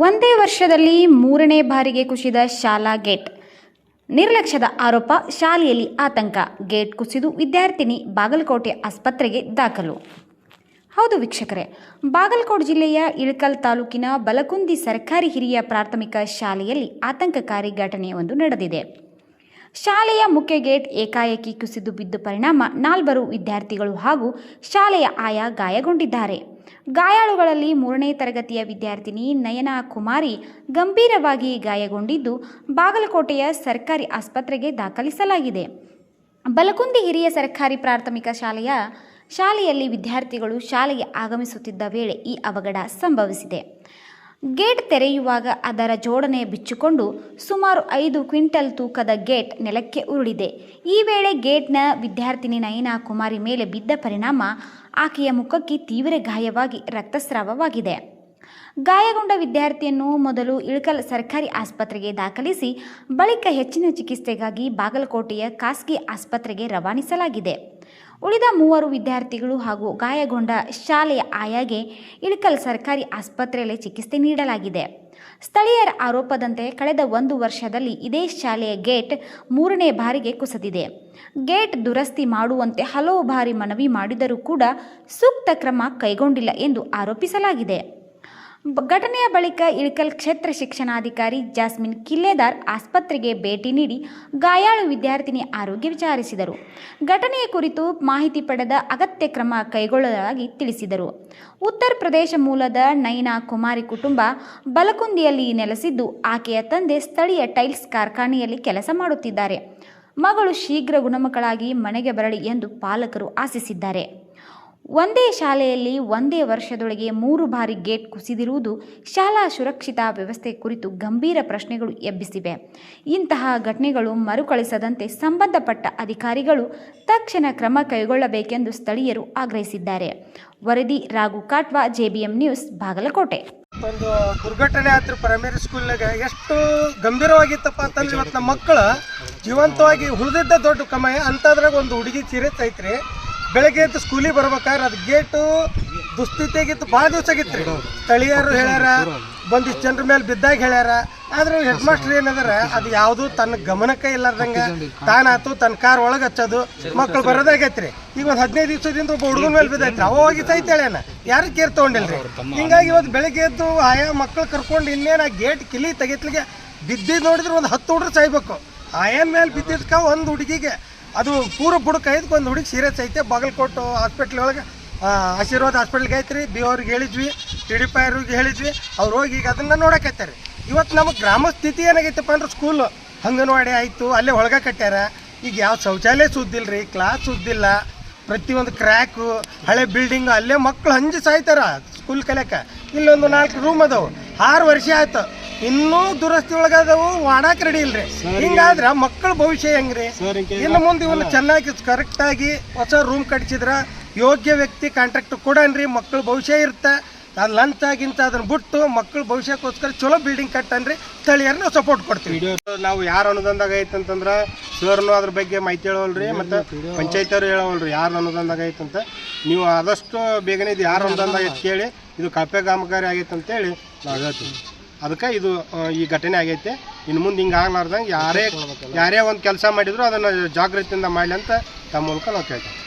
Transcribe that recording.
ಒಂದೇ ವರ್ಷದಲ್ಲಿ ಮೂರನೇ ಬಾರಿಗೆ ಕುಸಿದ ಶಾಲಾ ಗೇಟ್. ನಿರ್ಲಕ್ಷ್ಯದ ಆರೋಪ, ಶಾಲೆಯಲ್ಲಿ ಆತಂಕ. ಗೇಟ್ ಕುಸಿದು ವಿದ್ಯಾರ್ಥಿನಿ ಬಾಗಲಕೋಟೆ ಆಸ್ಪತ್ರೆಗೆ ದಾಖಲು. ಹೌದು ವೀಕ್ಷಕರೇ, ಬಾಗಲಕೋಟೆ ಜಿಲ್ಲೆಯ ಇಳಕಲ್ ತಾಲೂಕಿನ ಬಲಕುಂದಿ ಸರ್ಕಾರಿ ಹಿರಿಯ ಪ್ರಾಥಮಿಕ ಶಾಲೆಯಲ್ಲಿ ಆತಂಕಕಾರಿ ಘಟನೆಯೊಂದು ನಡೆದಿದೆ. ಶಾಲೆಯ ಮುಖ್ಯ ಗೇಟ್ ಏಕಾಏಕಿ ಕುಸಿದು ಬಿದ್ದ ಪರಿಣಾಮ 4 ವಿದ್ಯಾರ್ಥಿಗಳು ಹಾಗೂ ಶಾಲೆಯ ಆಯಾ ಗಾಯಗೊಂಡಿದ್ದಾರೆ. ಗಾಯಾಳುಗಳಲ್ಲಿ 3ನೇ ತರಗತಿಯ ವಿದ್ಯಾರ್ಥಿನಿ ನಯನಾ ಕುಮಾರಿ ಗಂಭೀರವಾಗಿ ಗಾಯಗೊಂಡಿದ್ದು, ಬಾಗಲಕೋಟೆಯ ಸರ್ಕಾರಿ ಆಸ್ಪತ್ರೆಗೆ ದಾಖಲಿಸಲಾಗಿದೆ. ಬಲಕುಂದಿ ಹಿರಿಯ ಸರ್ಕಾರಿ ಪ್ರಾಥಮಿಕ ಶಾಲೆಯಲ್ಲಿ ವಿದ್ಯಾರ್ಥಿಗಳು ಶಾಲೆಗೆ ಆಗಮಿಸುತ್ತಿದ್ದ ವೇಳೆ ಈ ಅವಘಡ ಸಂಭವಿಸಿದೆ. ಗೇಟ್ ತೆರೆಯುವಾಗ ಅದರ ಜೋಡಣೆ ಬಿಚ್ಚಿಕೊಂಡು ಸುಮಾರು 5 ಕ್ವಿಂಟಲ್ ತೂಕದ ಗೇಟ್ ನೆಲಕ್ಕೆ ಉರುಳಿದೆ. ಈ ವೇಳೆ ಗೇಟ್ನ ವಿದ್ಯಾರ್ಥಿನಿ ನಯನಾ ಕುಮಾರಿ ಮೇಲೆ ಬಿದ್ದ ಪರಿಣಾಮ ಆಕೆಯ ಮುಖಕ್ಕೆ ತೀವ್ರ ಗಾಯವಾಗಿ ರಕ್ತಸ್ರಾವವಾಗಿದೆ. ಗಾಯಗೊಂಡ ವಿದ್ಯಾರ್ಥಿಯನ್ನು ಮೊದಲು ಇಳಕಲ್ ಸರ್ಕಾರಿ ಆಸ್ಪತ್ರೆಗೆ ದಾಖಲಿಸಿ ಬಳಿಕ ಹೆಚ್ಚಿನ ಚಿಕಿತ್ಸೆಗಾಗಿ ಬಾಗಲಕೋಟೆಯ ಖಾಸಗಿ ಆಸ್ಪತ್ರೆಗೆ ರವಾನಿಸಲಾಗಿದೆ. ಉಳಿದ 3 ವಿದ್ಯಾರ್ಥಿಗಳು ಹಾಗೂ ಗಾಯಗೊಂಡ ಶಾಲೆಯ ಆಯಾಗೆ ಇಳಕಲ್ ಸರ್ಕಾರಿ ಆಸ್ಪತ್ರೆಯಲ್ಲಿ ಚಿಕಿತ್ಸೆ ನೀಡಲಾಗಿದೆ. ಸ್ಥಳೀಯರ ಆರೋಪದಂತೆ ಕಳೆದ 1 ವರ್ಷದಲ್ಲಿ ಇದೇ ಶಾಲೆಯ ಗೇಟ್ 3ನೇ ಬಾರಿಗೆ ಕುಸಿದಿದೆ. ಗೇಟ್ ದುರಸ್ತಿ ಮಾಡುವಂತೆ ಹಲವು ಬಾರಿ ಮನವಿ ಮಾಡಿದರೂ ಕೂಡ ಸೂಕ್ತ ಕ್ರಮ ಕೈಗೊಂಡಿಲ್ಲ ಎಂದು ಆರೋಪಿಸಲಾಗಿದೆ. ಘಟನೆಯ ಬಳಿಕ ಇಳಕಲ್ ಕ್ಷೇತ್ರ ಶಿಕ್ಷಣಾಧಿಕಾರಿ ಜಾಸ್ಮಿನ್ ಕಿಲ್ಲೆದಾರ್ ಆಸ್ಪತ್ರೆಗೆ ಭೇಟಿ ನೀಡಿ ಗಾಯಾಳು ವಿದ್ಯಾರ್ಥಿನಿ ಆರೋಗ್ಯ ವಿಚಾರಿಸಿದರು. ಘಟನೆಯ ಕುರಿತು ಮಾಹಿತಿ ಪಡೆದ ಅಗತ್ಯ ಕ್ರಮ ಕೈಗೊಳ್ಳುವುದಾಗಿ ತಿಳಿಸಿದರು. ಉತ್ತರ ಪ್ರದೇಶ ಮೂಲದ ನಯನಾ ಕುಮಾರಿ ಕುಟುಂಬ ಬಲಕುಂದಿಯಲ್ಲಿ ನೆಲೆಸಿದ್ದು, ಆಕೆಯ ತಂದೆ ಸ್ಥಳೀಯ ಟೈಲ್ಸ್ ಕಾರ್ಖಾನೆಯಲ್ಲಿ ಕೆಲಸ ಮಾಡುತ್ತಿದ್ದಾರೆ. ಮಗಳು ಶೀಘ್ರ ಗುಣಮುಖಳಾಗಿ ಮನೆಗೆ ಬರಲಿ ಎಂದು ಪಾಲಕರು ಆಶಿಸಿದ್ದಾರೆ. ಒಂದೇ ಶಾಲೆಯಲ್ಲಿ ಒಂದೇ ವರ್ಷದೊಳಗೆ 3 ಬಾರಿ ಗೇಟ್ ಕುಸಿದಿರುವುದು ಶಾಲಾ ಸುರಕ್ಷಿತಾ ವ್ಯವಸ್ಥೆ ಕುರಿತು ಗಂಭೀರ ಪ್ರಶ್ನೆಗಳು ಎಬ್ಬಿಸಿವೆ. ಇಂತಹ ಘಟನೆಗಳು ಮರುಕಳಿಸದಂತೆ ಸಂಬಂಧಪಟ್ಟ ಅಧಿಕಾರಿಗಳು ತಕ್ಷಣ ಕ್ರಮ ಕೈಗೊಳ್ಳಬೇಕೆಂದು ಸ್ಥಳೀಯರು ಆಗ್ರಹಿಸಿದ್ದಾರೆ. ವರದಿ ರಾಘು ಕಾಟ್ವಾ, JBM ನ್ಯೂಸ್, ಬಾಗಲಕೋಟೆ. ಒಂದು ದುರ್ಘಟನೆ ಆಯ್ತು ಪ್ರೈಮರಿ ಸ್ಕೂಲ್ನಾಗ. ಎಷ್ಟು ಗಂಭೀರವಾಗಿತ್ತಪ್ಪ ಅಂತಂದ್ರೆ ಇವತ್ತು ನಮ್ಮ ಮಕ್ಕಳು ಜೀವಂತವಾಗಿ ಉಳಿದಿದ್ದ ದೊಡ್ಡ ಕಮಾಯ ಅಂಥದ್ರಾಗ ಒಂದು ಹುಡುಗಿ ಸೀರಿಯಸ್ ಐತ್ರಿ. ಬೆಳಗ್ಗೆ ಎದ್ದು ಸ್ಕೂಲಿಗೆ ಬರ್ಬೇಕಾದ್ರೆ ಅದು ಗೇಟು ದುಸ್ಥಿತಿಯಾಗಿತ್ತು, ಭಾಳ ದಿವಸ ಆಗಿತ್ತು ರೀ. ಸ್ಥಳೀಯರು ಹೇಳ್ಯಾರ, ಒಂದಿಷ್ಟು ಜನರ ಮೇಲೆ ಬಿದ್ದಾಗ ಹೇಳ್ಯಾರ. ಆದ್ರೆ ಹೆಡ್ ಮಾಸ್ಟರ್ ಏನದಾರ, ಅದು ಯಾವುದು ತನ್ನ ಗಮನಕ್ಕೆ ಇಲ್ಲಾರ್ದಂಗೆ ತಾನಾತು ತನ್ನ ಕಾರ್ ಒಳಗೆ ಹಚ್ಚೋದು, ಮಕ್ಕಳು ಬರೋದಾಗೈತ್ರಿ. ಈಗ ಒಂದು 15 ದಿವಸದಿಂದ ಒಬ್ಬ ಹುಡುಗನ ಮೇಲೆ ಬಿದ್ದೈತ್ರಿ, ಅವಾಗಿ ಸೈತೇಳೇನ ಯಾರು ಕೇರ್ ತೊಗೊಂಡಿಲ್ರಿ. ಹಿಂಗಾಗಿ ಇವತ್ತು ಬೆಳಗ್ಗೆ ಎದ್ದು ಆಯಾ ಮಕ್ಕಳು ಕರ್ಕೊಂಡು ಇನ್ನೇನು ಆ ಗೇಟ್ ಕಿಲಿ ತೆಗಿತ್ಲಿಗೆ ಬಿದ್ದಿದ್ದು ನೋಡಿದ್ರೆ ಒಂದು 10 ಹುಡುಗರು ಸಾಯ್ಬೇಕು. ಆಯನ್ ಮೇಲೆ ಬಿದ್ದಿದ್ಕ ಒಂದು ಹುಡುಗಿಗೆ ಅದು ಪೂರ ಬುಡಕ್ಕೆ ಐದಕ್ಕೆ ಒಂದು ಹುಡುಗಿ ಸೀರಿಯಸ್ ಐತೆ. ಬಾಗಲಕೋಟೆ ಹಾಸ್ಪಿಟ್ಲ್ ಒಳಗೆ ಆಶೀರ್ವಾದ ಹಾಸ್ಪಿಟ್ಲ್ಗೆ ಐತ್ರಿ. ಅವ್ರಿಗೆ ಹೇಳಿದ್ವಿ, TDP ಅವ್ರಿಗೆ ಹೇಳಿದ್ವಿ, ಅವ್ರು ಹೋಗಿ ಈಗ ಅದನ್ನು ನೋಡಕತ್ತಾರೆ. ಇವತ್ತು ನಮಗೆ ಗ್ರಾಮ ಸ್ಥಿತಿ ಏನಾಗೈತಪ್ಪ ಅಂದ್ರೆ ಸ್ಕೂಲು ಅಂಗನವಾಡಿ ಆಯಿತು, ಅಲ್ಲೇ ಒಳಗೆ ಕಟ್ಟ್ಯಾರ. ಈಗ ಯಾವ ಶೌಚಾಲಯ ಸುದ್ದಿಲ್ಲ ರೀ, ಕ್ಲಾಸ್ ಸುದ್ದಿಲ್ಲ, ಪ್ರತಿಯೊಂದು ಕ್ರ್ಯಾಕು, ಹಳೆ ಬಿಲ್ಡಿಂಗು, ಅಲ್ಲೇ ಮಕ್ಕಳು ಹಂಜಿ ಸಾಯ್ತಾರ ಸ್ಕೂಲ್ ಕಲಿಯಕ್ಕೆ. ಇಲ್ಲೊಂದು 4 ರೂಮ್ ಅದಾವು, 6 ವರ್ಷ ಆಯ್ತು, ಇನ್ನೂ ದುರಸ್ತಿ ಒಳಗದವು, ವಾಡಾಕ್ ರೆಡಿ ಇಲ್ರಿ. ಹಿಂಗಾದ್ರೆ ಮಕ್ಕಳ ಭವಿಷ್ಯ ಹೆಂಗ್ರಿ? ಇನ್ನು ಮುಂದೆ ಇವನ್ನ ಚೆನ್ನಾಗಿ ಕರೆಕ್ಟಾಗಿ ಹೊಸ ರೂಮ್ ಕಟ್ಸಿದ್ರ ಯೋಗ್ಯ ವ್ಯಕ್ತಿ ಕಾಂಟ್ರಾಕ್ಟ್ ಕೊಡನ್ರಿ, ಮಕ್ಕಳ ಭವಿಷ್ಯ ಇರುತ್ತೆ. ಅದು ಲಂಚ್ ಆಗಿಂತ ಅದನ್ನ ಬಿಟ್ಟು ಮಕ್ಕಳ ಭವಿಷ್ಯಕ್ಕೋಸ್ಕರ ಚಲೋ ಬಿಲ್ಡಿಂಗ್ ಕಟ್ಟನ್ರಿ. ಸ್ಥಳೀಯರು ನಾವು ಸಪೋರ್ಟ್ ಕೊಡ್ತೀವಿ. ನಾವು ಯಾರು ಅನುದಾನದಾಗ ಐತಂತಂದ್ರೆ ಸರ್ನು ಅದ್ರ ಬಗ್ಗೆ ಮಾಹಿತಿ ಹೇಳೋಲ್ರಿ, ಮತ್ತು ಪಂಚಾಯತಿಯವರು ಹೇಳೋಲ್ರಿ ಯಾರು ಅನುದಾನದಾಗ ಐತಂತ. ನೀವು ಆದಷ್ಟು ಬೇಗನೆ ಇದು ಯಾರು ಅನುದಾನದಾಗ ಐತೆ ಕೇಳಿ, ಇದು ಕಳಪೆ ಕಾಮಗಾರಿ ಆಗೈತೆ ಅಂತೇಳಿ ನಾವು ಹೇಳ್ತೀವಿ. ಅದಕ್ಕೆ ಇದು ಈ ಘಟನೆ ಆಗೈತೆ. ಇನ್ನು ಮುಂದೆ ಹಿಂಗೆ ಆಗ್ಲಾರ್ದಂಗೆ ಯಾರೇ ಒಂದು ಕೆಲಸ ಮಾಡಿದ್ರು ಅದನ್ನು ಜಾಗೃತಿಯಿಂದ ಮಾಡಲಿ ಅಂತ ತಮ್ಮ ಮೂಲಕ ನಾವು ಕೇಳ್ತೀವಿ.